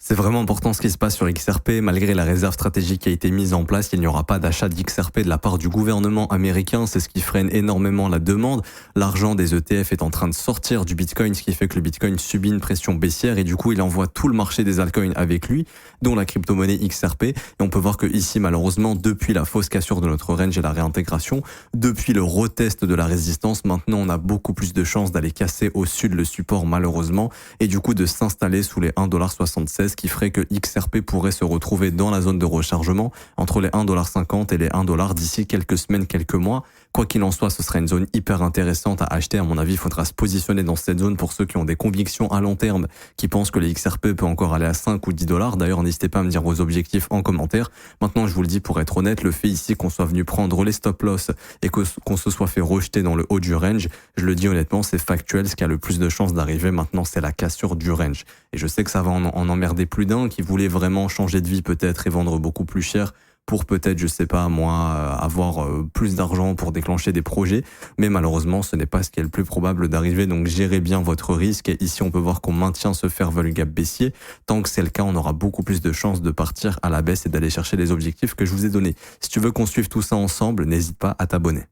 C'est vraiment important ce qui se passe sur XRP. Malgré la réserve stratégique qui a été mise en place, il n'y aura pas d'achat d'XRP de la part du gouvernement américain. C'est ce qui freine énormément la demande. L'argent des ETF est en train de sortir du Bitcoin, ce qui fait que le Bitcoin subit une pression baissière et du coup, il envoie tout le marché des altcoins avec lui, dont la crypto-monnaie XRP. Et on peut voir que ici, malheureusement, depuis la fausse cassure de notre range et la réintégration, depuis le retest de la résistance, maintenant, on a beaucoup plus de chances d'aller casser au sud le support, malheureusement, et du coup, de s'installer sous les 1,76$. Ce qui ferait que XRP pourrait se retrouver dans la zone de rechargement entre les 1,50$ et les 1$ d'ici quelques semaines, quelques mois. Quoi qu'il en soit, ce serait une zone hyper intéressante à acheter. À mon avis, il faudra se positionner dans cette zone pour ceux qui ont des convictions à long terme, qui pensent que le XRP peut encore aller à 5 ou 10$. D'ailleurs, n'hésitez pas à me dire vos objectifs en commentaire. Maintenant, je vous le dis pour être honnête, le fait ici qu'on soit venu prendre les stop-loss et qu'on se soit fait rejeter dans le haut du range, je le dis honnêtement, c'est factuel. Ce qui a le plus de chances d'arriver maintenant, c'est la cassure du range. Et je sais que ça va en emmerder plus d'un qui voulait vraiment changer de vie peut-être et vendre beaucoup plus cher pour peut-être, je sais pas moi, avoir plus d'argent pour déclencher des projets. Mais malheureusement, ce n'est pas ce qui est le plus probable d'arriver. Donc gérez bien votre risque. Et ici, on peut voir qu'on maintient ce fair value gap baissier. Tant que c'est le cas, on aura beaucoup plus de chances de partir à la baisse et d'aller chercher les objectifs que je vous ai donnés. Si tu veux qu'on suive tout ça ensemble, n'hésite pas à t'abonner.